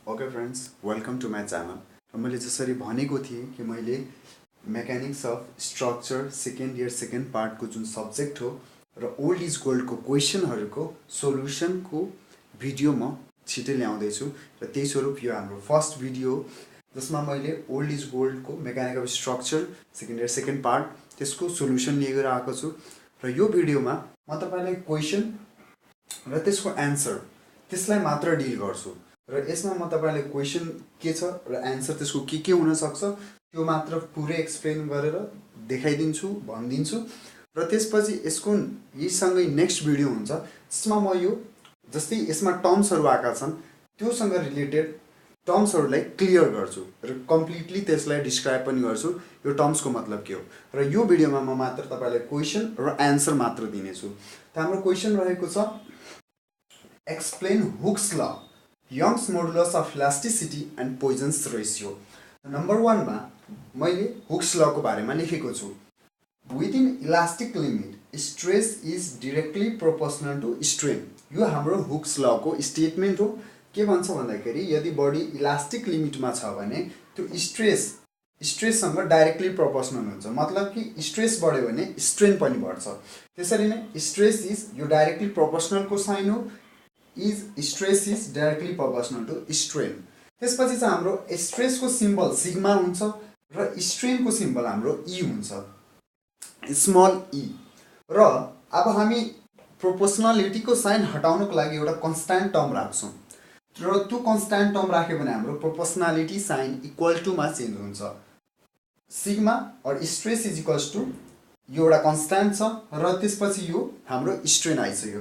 Okay friends, welcome to my channel. र मैले जसरी भनेको थिएँ कि मैले mechanics of structure second year second पार्टको जुन सब्जेक्ट हो र ओल्ड इज गोल्डको क्वेसनहरूको सोल्युसनको भिडियो म छिटै ल्याउँदैछु। र त्यही स्वरूप यो हाम्रो फर्स्ट भिडियो हो जसमा मैले ओल्ड इज गोल्डको mechanic of structure second year second part त्यसको सोल्युसन लिएर आएको छु। र यो भिडियोमा म तपाईँलाई क्वेसन र त्यसको एन्सर त्यसलाई मात्र डिल गर्छु। र यसमा म तपाईँलाई क्वेसन के छ र एन्सर त्यसको के हुनसक्छ त्यो मात्र पुरै एक्सप्लेन गरेर देखाइदिन्छु, भनिदिन्छु। र त्यसपछि यसको यहीसँगै नेक्स्ट भिडियो हुन्छ जसमा म यो जस्तै यसमा टर्म्सहरू आएका छन् त्योसँग रिलेटेड टर्म्सहरूलाई क्लियर गर्छु र कम्प्लिटली त्यसलाई डिस्क्राइब पनि गर्छु यो टर्म्सको मतलब के हो। र यो भिडियोमा म मात्र तपाईँलाई क्वेसन र एन्सर मात्र दिनेछु। त हाम्रो क्वेसन रहेको छ, explain Hooke's law, Young's modulus of elasticity and Poisson's ratio. Number 1 मा मैले हुक्स लको बारेमा लेखेको छु। Within elastic limit stress is directly proportional to strain. यो हाम्रो हुक्स लको स्टेटमेन्ट हो। के भन्छ भन्दाखेरि यदि बडी इलास्टिक लिमिटमा छ भने त्यो स्ट्रेससँग डाइरेक्टली प्रोपोर्सनल हुन्छ। मतलब कि स्ट्रेस बढ्यो भने स्ट्रेन पनि बढ्छ। त्यसरी नै स्ट्रेस इज यो डाइरेक्टली प्रोपोर्सनलको साइन हो। Stress is directly proportional to strain. त्यसपछि चाहिँ हाम्रो स्ट्रेसको सिम्बल सिग्मा हुन्छ र स्ट्रेनको सिम्बल हाम्रो ई हुन्छ, स्मल ई। र अब हामी प्रोपोर्सनालिटीको साइन हटाउनको लागि एउटा कन्स्ट्यान्ट टर्म राख्छौँ र त्यो कन्स्ट्यान्ट टर्म राख्यो भने हाम्रो प्रोपोर्सनालिटी साइन इक्वल टुमा चेन्ज हुन्छ। सिग्मा और स्ट्रेस इज इक्वल्स टु यो एउटा कन्स्ट्यान्ट छ र त्यसपछि यो हाम्रो स्ट्रेन आइसक्यो।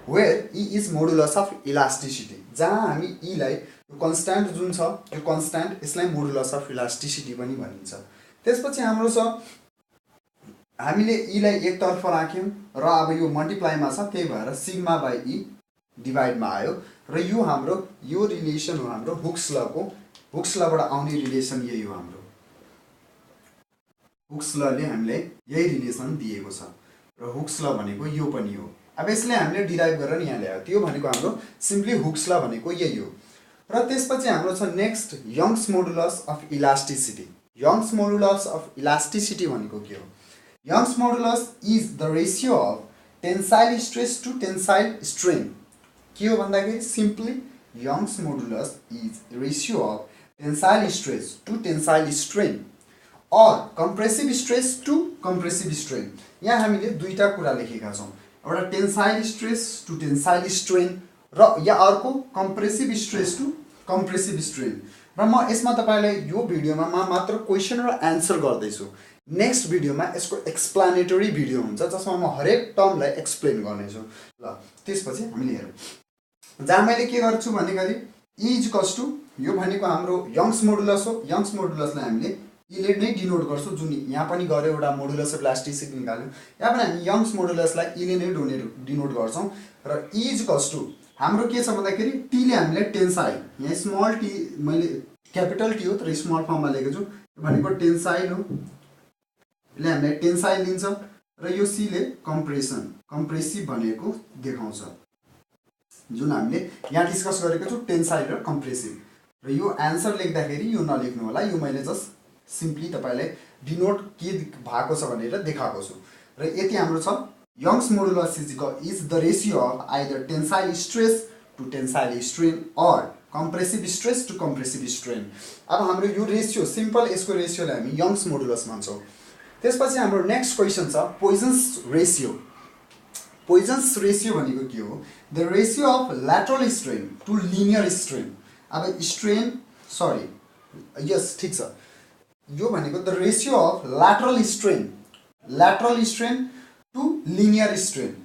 Where e is modulus of elasticity, जहाँ हामी ईलाई यो कन्स्ट्यान्ट जुन छ यो कन्स्ट्यान्ट यसलाई मोडुलस अफ इलास्टिसिटी पनि भनिन्छ। त्यसपछि हाम्रो छ हामीले ईलाई एकतर्फ राख्यौँ र अब यो मल्टिप्लाईमा छ, त्यही भएर सिग्मा बाई ई डिभाइडमा आयो। र यो हाम्रो यो रिलेसन हो हाम्रो हुक्स लको। हुक्स लबाट आउने रिलेसन यही हो हाम्रो। हुक्स लले हामीलाई यही रिलेसन दिएको छ र हुक्स ल भनेको यो पनि हो। अब यसले हामीले डिराइभ गरेर यहाँ ल्यायो, त्यो भनेको हाम्रो सिम्पली हुक्स ल भनेको यही हो। र त्यसपछि हाम्रो छ next Young's modulus of elasticity. Young's modulus of elasticity भनेको के हो? Young's modulus is the ratio of tensile stress to tensile strain. के हो भन्दाखेरि simply Young's modulus is ratio of tensile stress to tensile strain और compressive stress to compressive strain. यहाँ हामीले दुईटा कुरा लेखेका छौँ, एउटा tensile stress to tensile strain र या अर्को compressive stress to compressive strain. र म यसमा तपाईँलाई यो भिडियोमा मात्र क्वेसन र एन्सर गर्दैछु। नेक्स्ट भिडियोमा यसको एक्सप्लानेटरी भिडियो हुन्छ जसमा म हरेक टर्मलाई एक्सप्लेन गर्नेछु। ल त्यसपछि हामीले हेरौँ, जहाँ मैले के गर्छु भन्दाखेरि ई इज इक्वल्स टु यो भनेको हाम्रो यङ्स मोडुलस हो। यङ्स मोडुलसलाई हामीले इले नै डिनोट गर्छौँ, जुन यहाँ पनि गऱ्यो एउटा मोडुलस अफ इलास्टिसिटी निकाल्यो। यहाँ पनि हामी यङ्स मोडुलसलाई इले नै डिनोट गर्छौँ। र ई इज इक्वल्स टु हाम्रो के छ भन्दाखेरि टीले हामीलाई टेन्साइल, यहाँ स्मल टी मैले क्यापिटल टी हो तर स्मल फर्ममा लेखेको छु, भनेको टेन्साइल हो। यसले हामीलाई टेन्साइल दिन्छ र यो सीले कम्प्रेसिभ भनेको देखाउँछ, जुन हामीले यहाँ डिस्कस गरेको छु टेन्साइल र कम्प्रेसिभ। र यो एन्सर लेख्दाखेरि यो नलेख्नु होला, यो मैले जस्ट सिम्पली तपाईँलाई डिनोट के भएको छ भनेर देखाएको छु। र यति हाम्रो छ Young's modulus is the ratio of either tensile stress to tensile strain और compressive stress to compressive strain. अब हाम्रो यो रेसियो सिम्पल, यसको रेसियोलाई हामी यङ्स मोडुलस भन्छौँ। त्यसपछि हाम्रो नेक्स्ट क्वेसन छ पोइजन्स रेसियो। पोइजन्स रेसियो भनेको के हो? The ratio of lateral strain to linear strain. अब स्ट्रेन यस ठिक छ, यो भनेको the ratio of lateral strain to linear strain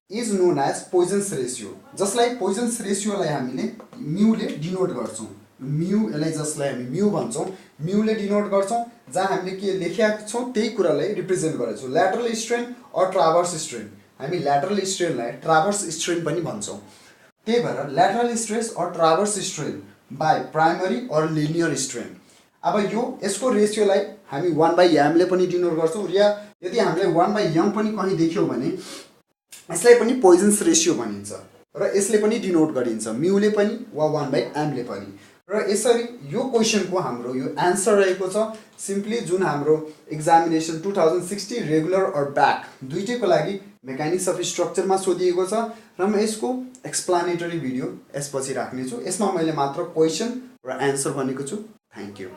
is known as Poisson's ratio. जसलाई पोइजन्स रेसियोलाई हामीले म्यूले डिनोट गर्छौँ। म्यू यसलाई जसलाई हामी म्यू भन्छौँ, म्यूले डिनोट गर्छौँ। जहाँ हामीले के लेखेका छौँ त्यही कुरालाई रिप्रेजेन्ट गरेको छौँ, ल्याटरल स्ट्रेन और ट्राभर्स स्ट्रेन। हामी ल्याटरल स्ट्रेनलाई ट्राभर्स स्ट्रेन पनि भन्छौँ। त्यही भएर ल्याटरल स्ट्रेस और ट्राभर्स स्ट्रेन बाई प्राइमरी और लिनियर स्ट्रेन। अब यो यसको रेसियोलाई हामी 1/m पनि डिनोट गर्छौँ, या यदि हामीले 1/m पनि कहीँ देख्यौँ भने यसलाई पनि पोइजन्स रेसियो भनिन्छ र यसले पनि डिनोट गरिन्छ म्यूले पनि वा 1/m ले पनि। र यसरी यो क्वेसनको हाम्रो यो एन्सर रहेको छ सिम्पली जुन हाम्रो एक्जामिनेसन 2060 रेगुलर अर ब्याक दुईटैको लागि मेकानिक्स अफ स्ट्रक्चरमा सोधिएको छ र म यसको एक्सप्लानेटरी भिडियो यसपछि राख्नेछु। यसमा मैले मात्र क्वेसन र एन्सर भनेको छु। Thank you.